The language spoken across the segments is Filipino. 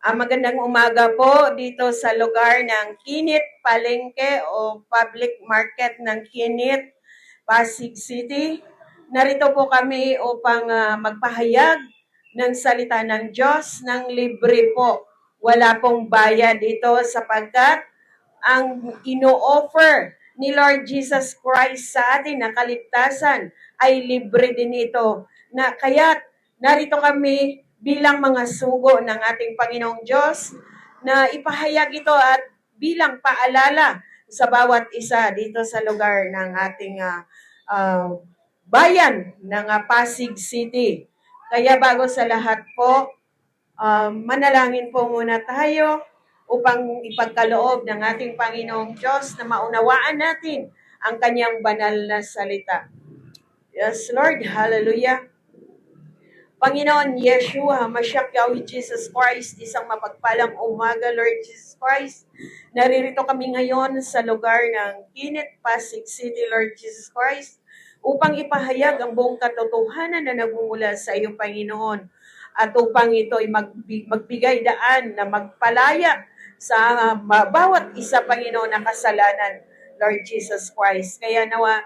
Magandang umaga po dito sa lugar ng Kinit Palengke o Public Market ng Kinit, Pasig City. Narito po kami upang magpahayag ng salita ng Diyos ng libre po. Wala pong bayad ito sapagkat ang ino-offer ni Lord Jesus Christ sa atin na kaligtasan ay libre din ito. Kaya't narito kami bilang mga sugo ng ating Panginoong Diyos na ipahayag ito at bilang paalala sa bawat isa dito sa lugar ng ating bayan ng Pasig City. Kaya bago sa lahat po, manalangin po muna tayo upang ipagkaloob ng ating Panginoong Diyos na maunawaan natin ang kanyang banal na salita. Yes, Lord. Hallelujah. Panginoon Yeshua, Mashiach Yahweh Jesus Christ, isang mapagpalang umaga, Lord Jesus Christ. Naririto kami ngayon sa lugar ng Kinit, Pasig City, Lord Jesus Christ, upang ipahayag ang buong katotohanan na nagmumula sa iyo, Panginoon. At upang ito ay magbigay daan na magpalaya sa bawat isa, Panginoon, na kasalanan, Lord Jesus Christ. Kaya nawa,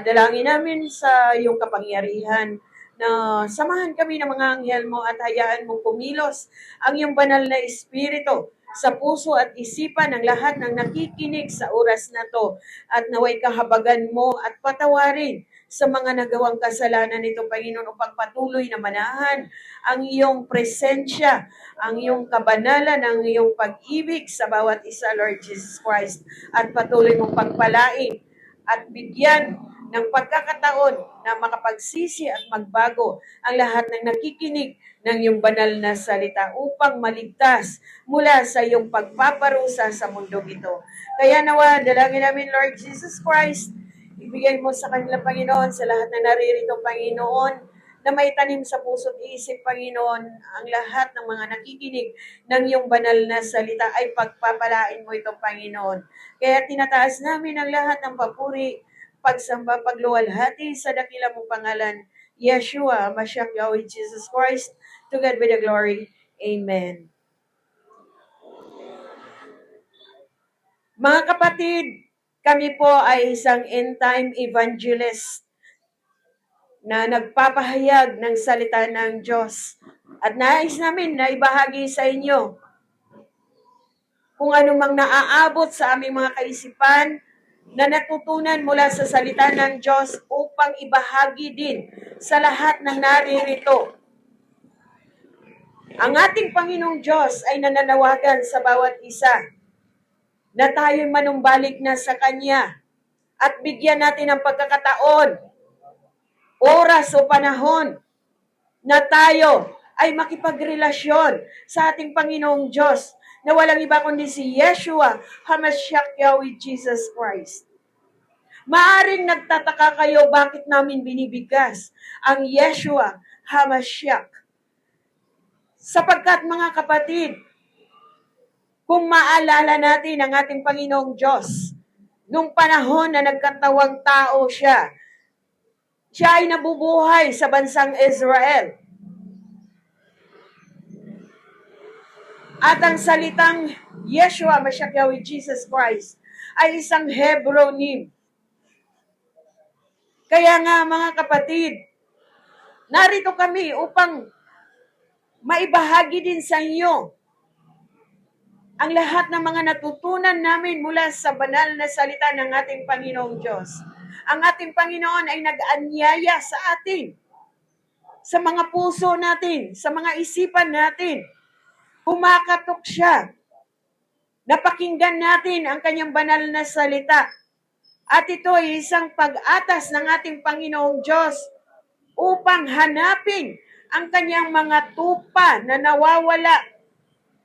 dalangin namin sa iyong kapangyarihan na samahan kami ng mga anghel mo at hayaan mong kumilos ang iyong banal na espiritu sa puso at isipan ng lahat ng nakikinig sa oras na to at naway kahabagan mo at patawarin sa mga nagawang kasalanan nito, Panginoon, upang patuloy na manahan ang iyong presensya, ang iyong kabanalan, ang iyong pag-ibig sa bawat isa, Lord Jesus Christ, at patuloy mong pagpalain at bigyan ng pagkakataon na makapagsisi at magbago ang lahat ng nakikinig ng iyong banal na salita upang maligtas mula sa iyong pagpaparusa sa mundong ito. Kaya nawa, dalangin namin, Lord Jesus Christ, ibigay mo sa kanila, Panginoon, sa lahat na naririto, Panginoon, na may tanim sa puso't isip, Panginoon, ang lahat ng mga nakikinig ng iyong banal na salita ay pagpapalain mo ito, Panginoon. Kaya tinataas namin ang lahat ng papuri, pagsamba, pagluwalhati sa dakila mong pangalan, Yeshua, Mashiach Yahweh Jesus Christ, to God be the glory. Amen. Mga kapatid, kami po ay isang end-time evangelist na nagpapahayag ng salita ng Diyos. At nais namin na ibahagi sa inyo kung anumang naaabot sa aming mga kaisipan na natutunan mula sa salita ng Diyos upang ibahagi din sa lahat ng naririto. Ang ating Panginoong Diyos ay nananawagan sa bawat isa na tayo'y manumbalik na sa Kanya at bigyan natin ng pagkakataon, oras o panahon na tayo ay makipagrelasyon sa ating Panginoong Diyos na walang iba kundi si Yeshua, HaMashiach Yahweh Jesus Christ. Maaring nagtataka kayo bakit namin binibigas ang Yeshua, HaMashiach. Sapagkat mga kapatid, kung maalala natin ang ating Panginoong Diyos, nung panahon na nagkatawang tao siya ay nabubuhay sa bansang Israel. At ang salitang Yeshua, Mashiach Yahweh Jesus Christ, ay isang Hebrew Kaya nga mga kapatid, narito kami upang maibahagi din sa inyo ang lahat ng mga natutunan namin mula sa banal na salita ng ating Panginoong Diyos. Ang ating Panginoon ay nag-anyaya sa atin, sa mga puso natin, sa mga isipan natin. Kumakatok siya. Napakinggan natin ang kanyang banal na salita. At ito ay isang pag-atas ng ating Panginoong Diyos upang hanapin ang kanyang mga tupa na nawawala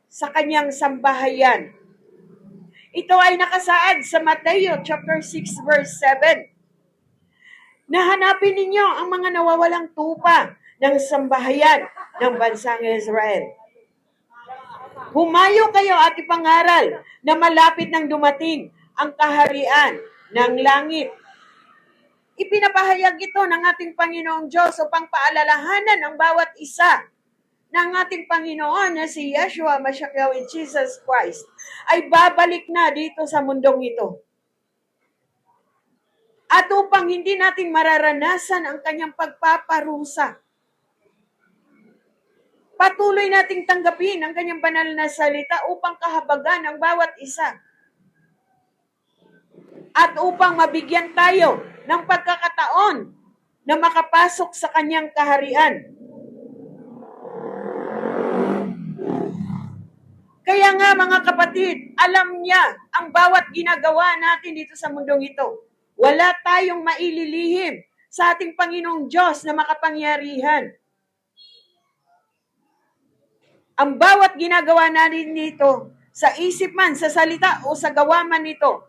sa kanyang sambahayan. Ito ay nakasaad sa Mateo chapter 6 verse 7. Nahanapin ninyo ang mga nawawalang tupa ng sambahayan ng bansang Israel. Humayo kayo at ipangaral na malapit nang dumating ang kaharian ng langit. Ipinapahayag ito ng ating Panginoong Diyos upang paalalahanan ang bawat isa ng ating Panginoon na si Yeshua Mashiach, Jesus Christ, ay babalik na dito sa mundong ito. At upang hindi natin mararanasan ang kanyang pagpaparusa, patuloy nating tanggapin ang kanyang banal na salita upang kahabagan ang bawat isa. At upang mabigyan tayo ng pagkakataon na makapasok sa kanyang kaharian. Kaya nga mga kapatid, alam niya ang bawat ginagawa natin dito sa mundong ito. Wala tayong maililihim sa ating Panginoong Diyos na makapangyarihan. Ang bawat ginagawa natin dito, sa isip man, sa salita o sa gawa man nito,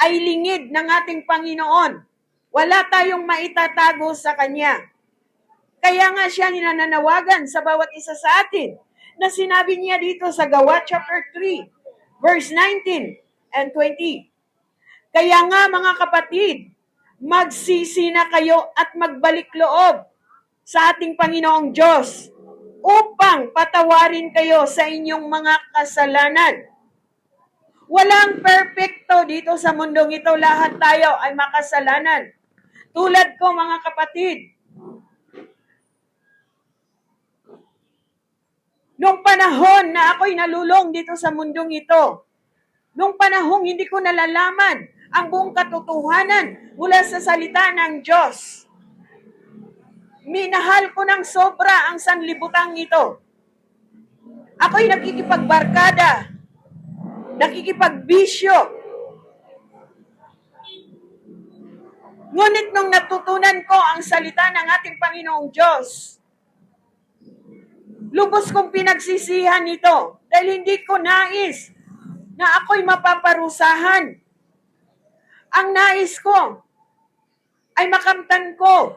ay lingid ng ating Panginoon. Wala tayong maitatago sa Kanya. Kaya nga siya ninananawagan sa bawat isa sa atin na sinabi niya dito sa Gawa chapter 3, verse 19 and 20. Kaya nga mga kapatid, magsisi na kayo at magbalik loob sa ating Panginoong Diyos upang patawarin kayo sa inyong mga kasalanan. Walang perpekto dito sa mundong ito. Lahat tayo ay makasalanan. Tulad ko mga kapatid, nung panahon na ako'y nalulong dito sa mundong ito, nung panahong hindi ko nalalaman ang buong katotohanan mula sa salita ng Diyos, minahal ko ng sobra ang sanlibutang ito. Ako'y nakikipagbarkada, nakikipagbisyo. Ngunit nung natutunan ko ang salita ng ating Panginoong Diyos, lubos kong pinagsisihan ito dahil hindi ko nais na ako'y mapaparusahan. Ang nais ko ay makamtan ko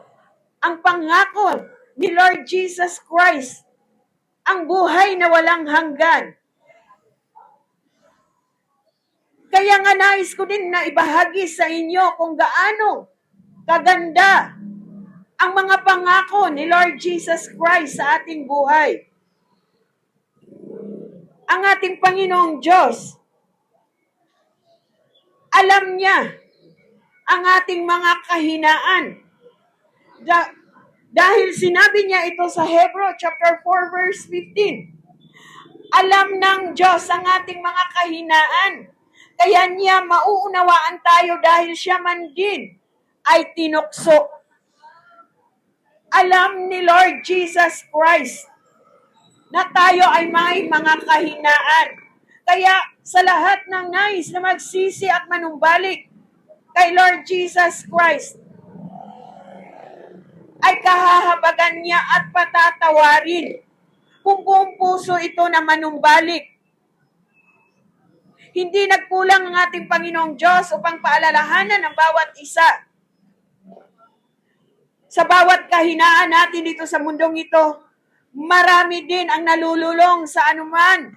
ang pangako ni Lord Jesus Christ, ang buhay na walang hanggan. Kaya nga nais ko din na ibahagi sa inyo kung gaano kaganda ang mga pangako ni Lord Jesus Christ sa ating buhay. Ang ating Panginoong Diyos, alam niya ang ating mga kahinaan. Dahil sinabi niya ito sa Hebrew chapter 4 verse 15. Alam ng Diyos ang ating mga kahinaan. Kaya niya mauunawaan tayo dahil siya man din ay tinukso. Alam ni Lord Jesus Christ na tayo ay may mga kahinaan. Kaya sa lahat ng nais na magsisi at manumbalik kay Lord Jesus Christ, ay kahahabagan niya at patatawarin kung buong puso ito na manumbalik. Hindi nagkulang ang ating Panginoong Diyos upang paalalahanan ang bawat isa. Sa bawat kahinaan natin dito sa mundong ito, marami din ang nalululong sa anuman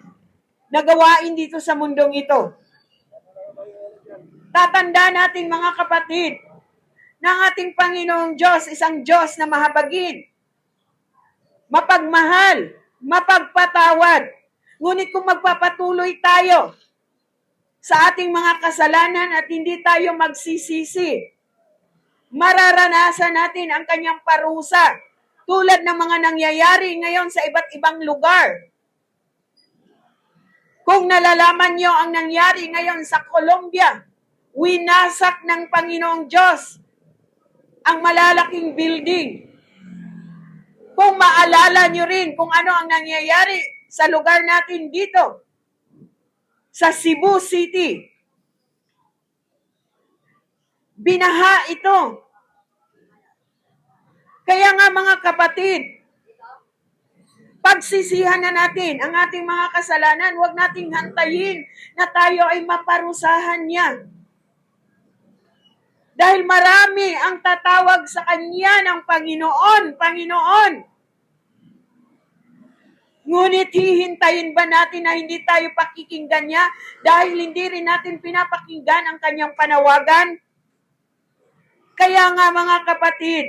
na gawain dito sa mundong ito. Tatanda natin mga kapatid, na ang ating Panginoong Diyos, isang Diyos na mahabagin, mapagmahal, mapagpatawad. Ngunit kung magpapatuloy tayo sa ating mga kasalanan at hindi tayo magsisisi, mararanasan natin ang kanyang parusa tulad ng mga nangyayari ngayon sa iba't ibang lugar. Kung nalalaman nyo ang nangyari ngayon sa Colombia, winasak ng Panginoong Diyos ang malalaking building. Kung maalala nyo rin kung ano ang nangyayari sa lugar natin dito, sa Cebu City, binaha ito. Kaya nga mga kapatid, pagsisihan na natin ang ating mga kasalanan, huwag nating hantayin na tayo ay maparusahan niya. Dahil marami ang tatawag sa Kanya ng Panginoon, Panginoon. Ngunit hihintayin ba natin na hindi tayo pakikinggan niya dahil hindi rin natin pinapakinggan ang Kanyang panawagan? Kaya nga mga kapatid,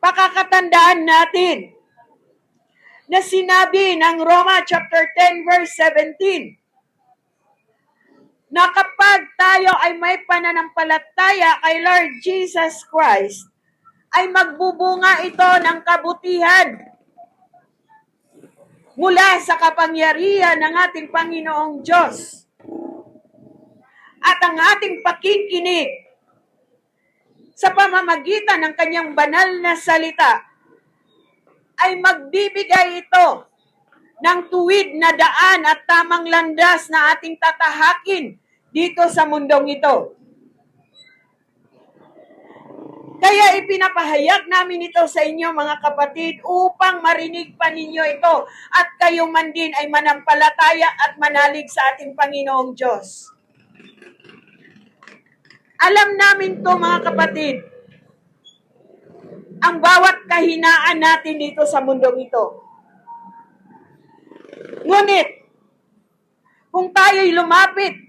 Pakakatandaan natin na sinabi ng Roma chapter 10 verse 17 na kapag tayo ay may pananampalataya kay Lord Jesus Christ, ay magbubunga ito ng kabutihan mula sa kapangyarihan ng ating Panginoong Diyos. At ang ating pakikinig sa pamamagitan ng kanyang banal na salita ay magbibigay ito ng tuwid na daan at tamang landas na ating tatahakin dito sa mundong ito. Kaya ipinapahayag namin ito sa inyo mga kapatid upang marinig pa ninyo ito at kayo man din ay manampalataya at manalig sa ating Panginoong Diyos. Alam namin to mga kapatid, ang bawat kahinaan natin dito sa mundong ito. Ngunit, kung tayo'y lumapit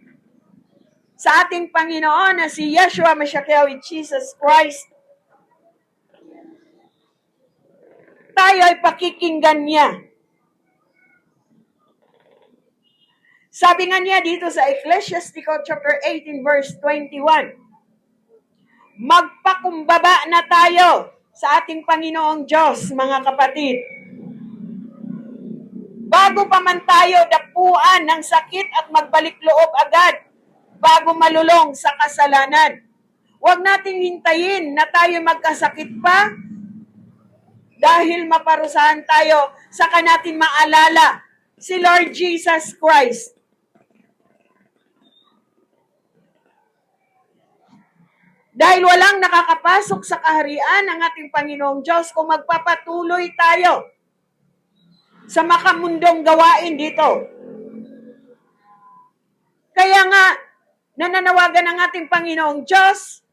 sa ating Panginoon na si Yeshua Mashiach Jesus Christ, tayo ay pakikinggan niya. Sabi nga niya dito sa Ecclesiastes chapter 18 verse 21, magpakumbaba na tayo sa ating Panginoong Diyos, mga kapatid. Bago pa man tayo dapuan ng sakit at magbalik loob agad, bago malulong sa kasalanan. Huwag nating hintayin na tayo magkasakit pa dahil maparusahan tayo, saka natin maalala si Lord Jesus Christ. Dahil walang nakakapasok sa kaharian ng ating Panginoong Diyos kung magpapatuloy tayo sa makamundong gawain dito. Kaya nga, nananawagan ng ating Panginoong Diyos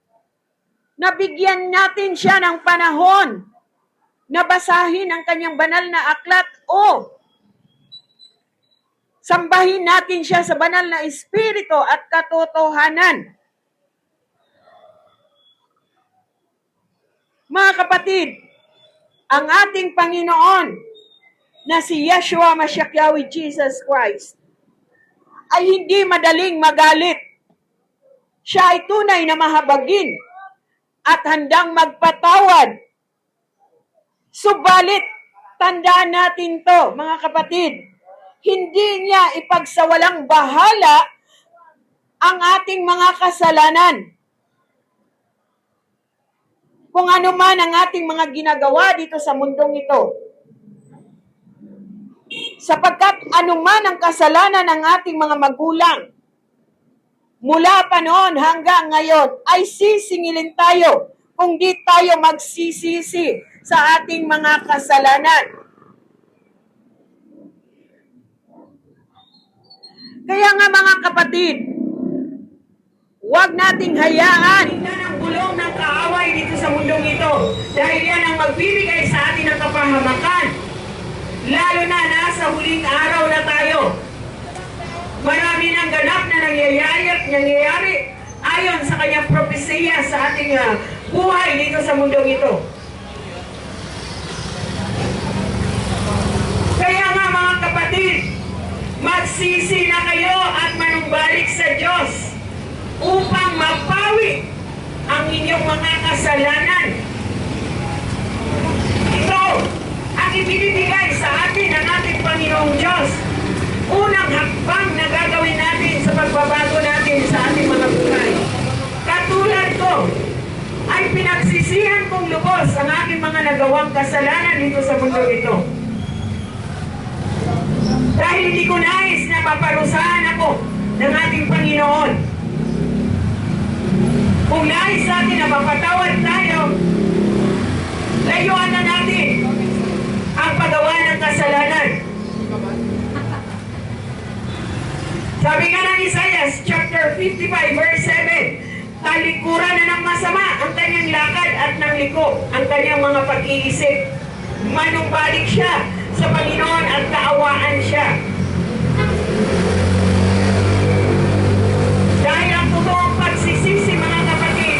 na bigyan natin siya ng panahon na basahin ang kanyang banal na aklat o sambahin natin siya sa banal na espiritu at katotohanan. Mga kapatid, ang ating Panginoon na si Yeshua Mashiach Jesus Christ ay hindi madaling magalit. Siya ay tunay na mahabagin at handang magpatawad. Subalit, tandaan natin to, mga kapatid, hindi niya ipagsawalang bahala ang ating mga kasalanan. Kung ano man ang ating mga ginagawa dito sa mundong ito. Sapagkat anuman ang kasalanan ng ating mga magulang, mula pa noon hanggang ngayon, ay sisingilin tayo kung di tayo magsisisi sa ating mga kasalanan. Kaya nga mga kapatid, huwag nating hayaan ang bulong ng kaaway dito sa mundong ito dahil yan ang magbibigay sa atin ng kapahamakan. Lalo na nasa huling araw na tayo. Marami nang ganap na nangyayari ayon sa kanyang propesiya sa ating buhay dito sa mundong ito. Kaya nga mga kapatid, magsisi na kayo at manumbalik sa Diyos upang mapawi ang inyong mga kasalanan. Ito ang ibinibigay sa atin ng ating Panginoong Diyos. Unang hakbang na gagawin natin sa pagbabago natin sa ating mga buhay. Katulad ko, ay pinagsisihan kong lubos ang aking mga nagawang kasalanan dito sa mundo ito. Dahil hindi ko nais na paparusahan ako ng ating Panginoon. Kung nais natin na mapatawad tayo, layuan na natin ang paggawa ng kasalanan. Sabi nga ng Isaiah chapter 55 verse 7, talikuran na ng masama ang kanyang lakad at ng liko ang kanyang mga pag-iisip. Manumbalik siya sa Panginoon at kaawaan siya. Dahil ang totoong pagsisisi, mga kapatid,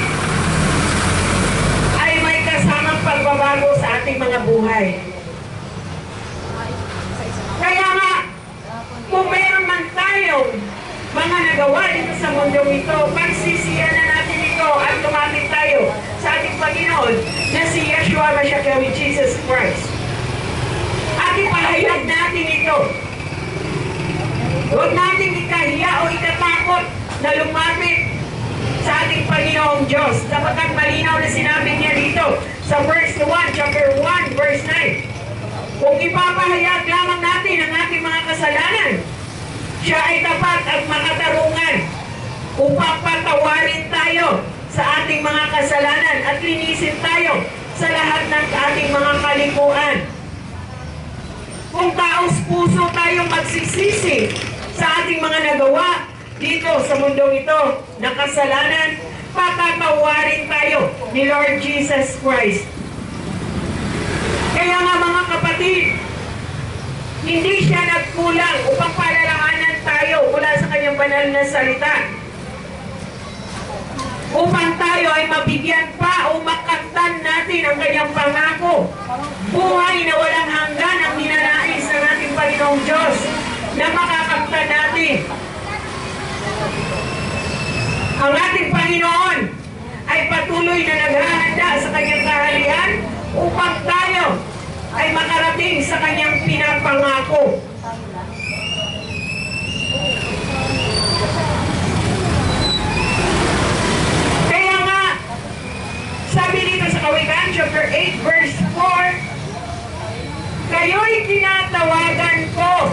ay may kasamang pagbabago nagawa dito sa mundong ito, pagsisiyan na natin ito at lumapit tayo sa ating Panginoon na si Yeshua Mashiach, Jesus Christ. At ipahayag natin ito. Huwag natin ikahiya o ikatakot na lumapit sa ating Panginoong Diyos. Sapagkat malinaw na sinabi niya dito sa verse 1, chapter 1, verse 9. Kung ipapahayag lamang natin ang ating mga kasalanan, siya ay tapat at makatarungan upang patawarin tayo sa ating mga kasalanan at linisin tayo sa lahat ng ating mga kalikuan. Kung taos puso tayong magsisisi sa ating mga nagawa dito sa mundong ito na kasalanan, patatawarin tayo ni Lord Jesus Christ. Kaya nga mga kapatid, hindi siya nagkulang upang palalanganan tayo mula sa kanyang banal na salita. Upang tayo ay mabigyan pa o makamtan natin ang kanyang pangako. Buhay na walang hanggan ang ninanais ng ating Panginoong Diyos na makakamtan natin. Ang ating Panginoon ay patuloy na naghahanda sa kanyang kaharian upang tayo ay makarating sa kanyang pinapangako. Kaya nga, sabi dito sa Kawikaan, chapter 8, verse 4, kayo'y tinatawagan ko,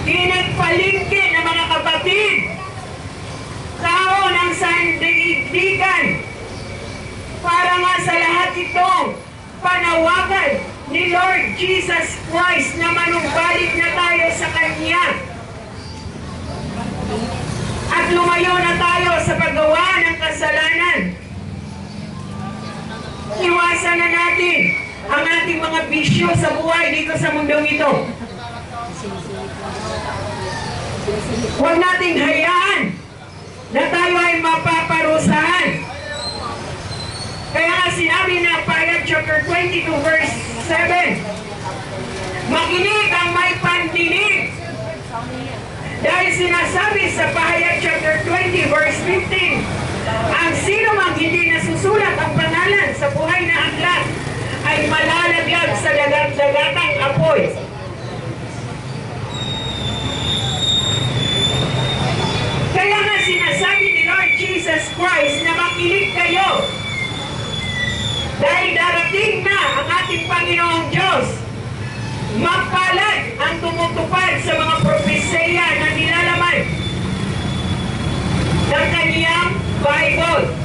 pinagpalingki ng mga kapatid, tao ng sandaigdigan, para nga sa lahat itong panawagan ni Lord Jesus Christ na manumbalik na tayo sa Kanya at lumayo na tayo sa paggawa ng kasalanan. Iwasan na natin ang ating mga bisyo sa buhay dito sa mundong ito. Huwag nating hayaan na tayo ay mapaparusahan. Kaya nga sinabi na Pahayag chapter 22 verse 7, makinig ang may pandinig. Dahil sinasabi sa Pahayag chapter 20 verse 15, ang sino mang hindi nasusulat ang pangalan sa buhay na aklat ay malalaglag sa dagat-dagatang apoy. Kaya nga sinasabi ni Lord Jesus Christ na makinig kayo. Dahil darating na ang ating Panginoong Diyos, mapalad ang tumutupad sa mga propesya na nilalaman ng kaniyang Bible.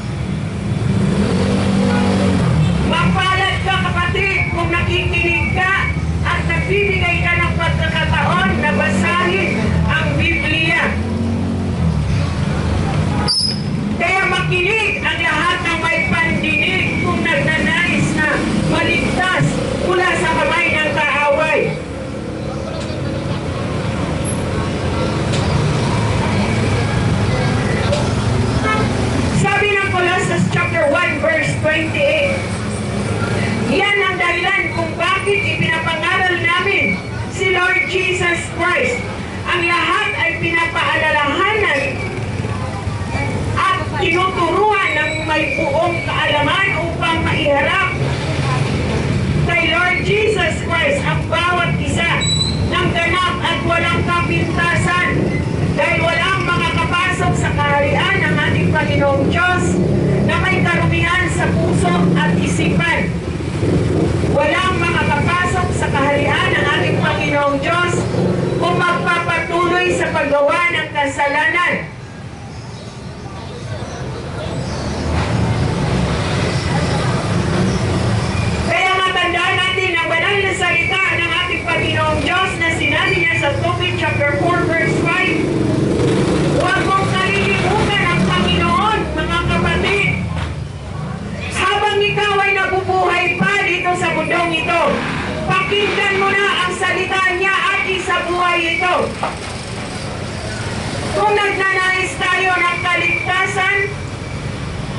Mapalad ka kapatid kung nakikinig ka at nagbibigay ka ng pagkakataon na basahin ang Biblia. Kaya makinig ang lahat ng may pandinig kung nagnanais na maligtas mula sa kamay ng kaaway. Sabi ng Colossus chapter 1 verse 28, yan ang dahilan kung bakit ipinapangaral namin si Lord Jesus Christ. Ang lahat ay pinapaalalahanan at tinuturuan ng may buong kaalaman upang maiharap kay Lord Jesus Christ ang bawat isa ng ganap at walang kapintasan, dahil walang makakapasok sa kaharian ng ating Panginoong Diyos na may karumihan sa puso at isipan. Walang makakapasok sa kaharian ng ating Panginoong Diyos kung magpapatuloy sa paggawa ng kasalanan. Kaya matandaan natin ang banal na salita ng ating Panginoong Diyos na sinabi niya sa Tobit chapter 4 verse 5, huwag mong kalilimutan ang Panginoon, mga kapatid. Habang ikaw ay nabubuhay pa dito sa mundong ito, pakinggan mo na ang salita niya at isabuhay ito. Kung nagnanais tayo ng kaligtasan,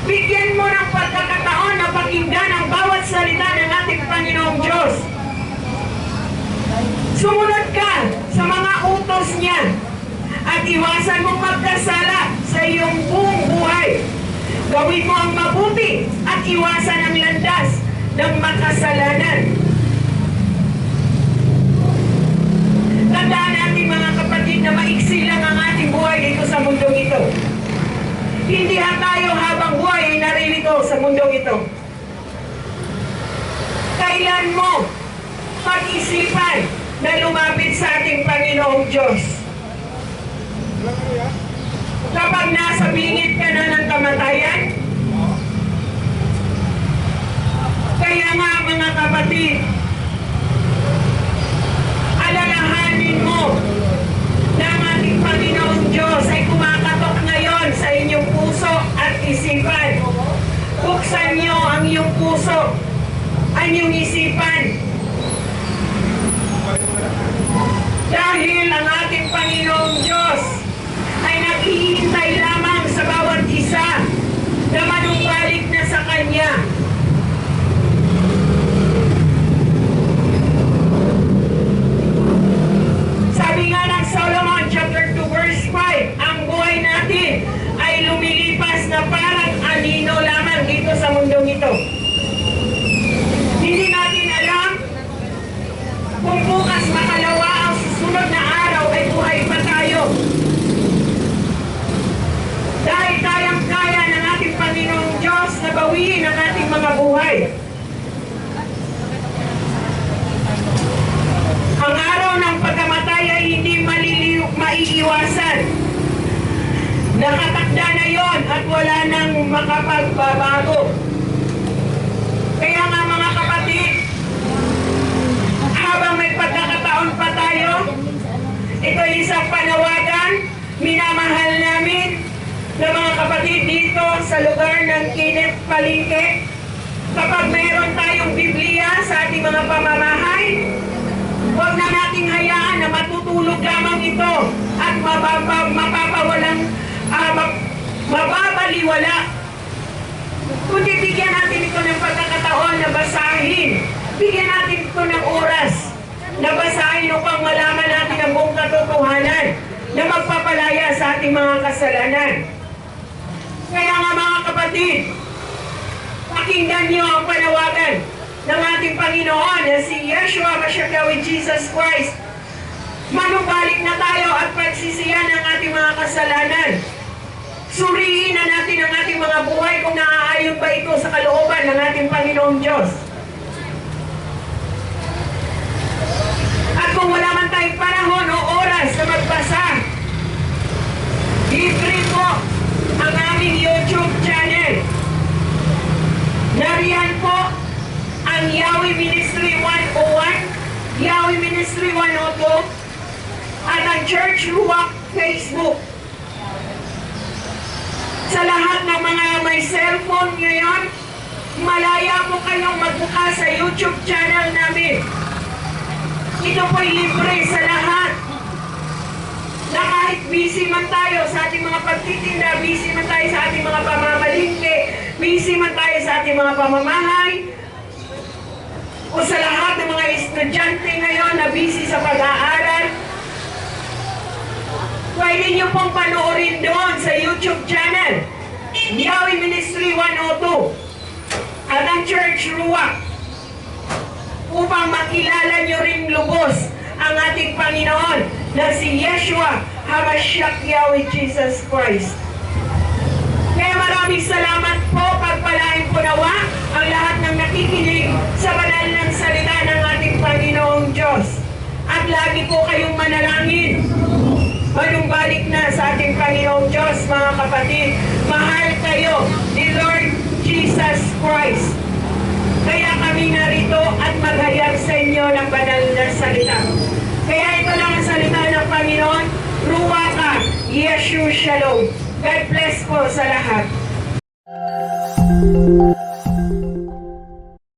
bigyan mo ng pagkakataon na pakinggan ang bawat salita ng ating Panginoong Diyos. Sumunod ka sa mga utos niya at iwasan iyong buong buhay. Gawin mo ang mabuti at iwasan ang landas ng makasalanan. Tandaan natin mga kapatid na maiksi lang ang ating buhay dito sa mundong ito. Hindi tayo habang buhay ay naririto sa mundong ito. Kailan mo pag-isipan na lumapit sa ating Panginoong Diyos? Kapag nasa bingit ka na ng kamatayan? Kaya nga mga kapatid, alalahanin mo na ang ating Panginoong Diyos ay kumakatok ngayon sa inyong puso at isipan. Buksan niyo ang iyong puso, ang iyong isipan. Dahil ang ating Panginoong Diyos ay naghihintay lamang sa bawat isa na manumbalik na sa Kanya. Sabi nga ng Solomon, chapter 2, verse 5, ang buhay natin ay lumilipas na parang anino lamang dito sa mundong ito. Hindi natin alam kung bukas makalawa ang susunod na araw ay buhay pa tayo. Dahil kayang-kaya ng ating Panginoong Diyos na bawiin ang ating mga buhay. Ang araw ng pagkamatay ay hindi maiiwasan. Nakatakda na yon at wala nang makapagbabago. Kaya nga mga kapatid, habang may pagkakataon pa tayo, ito ay isang panawagan, minamahal namin na mga kapatid dito sa lugar ng Kinip Palengke. Kapag mayroon tayong Biblia sa ating mga pamamahay, huwag na nating hayaan na matutulog lamang ito at mababaliwala. Kundi bigyan natin ito ng pagkakataon na basahin. Bigyan natin ito ng oras na basahin upang malaman natin ang buong katotohanan na magpapalaya sa ating mga kasalanan. Kaya nga mga kapatid, pakinggan niyo ang panawagan ng ating Panginoon na si Yeshua Mashiach Jesus Christ. Manumbalik na tayo at pagsisiyan ang ating mga kasalanan. Suriin na natin ang ating mga buhay kung naaayon ba ito sa kalooban ng ating Panginoong Diyos. At kung wala man tayong panahon o oras na magbasa, libre po ang aming YouTube channel. Nariyan po ang Yahweh Ministry 101, Yahweh Ministry 102, at ang Church Ruach Facebook. Sa lahat ng mga may cellphone ngayon, malaya po kayong magbuka sa YouTube channel namin. Ito po'y libre sa lahat. Na kahit busy man tayo sa ating mga pagtitinda, busy man tayo sa ating mga pamamalingke, busy man tayo sa ating mga pamamahay, o sa lahat ng mga estudyante ngayon na busy sa pag-aaral, pwede niyo pong panoorin doon sa YouTube channel, Yahweh Ministry 102, at ang Church Ruach, upang makilala niyo rin lubos ang ating Panginoon na si Yeshua HaMashiach Yahweh Jesus Christ. Kaya maraming salamat po, pagpalain po nawa ang lahat ng nakikinig sa banal ng salita ng ating Panginoong Diyos. At lagi po kayong manalangin. Manumbalik na sa ating Panginoong Diyos, mga kapatid. Mahal kayo ni Lord Jesus Christ. Kaya kami narito at maghayag sa inyo ng banal na salita. Kaya ito lang ang salita ng Panginoon, Ruach Yeshua Shalom. God bless po sa lahat.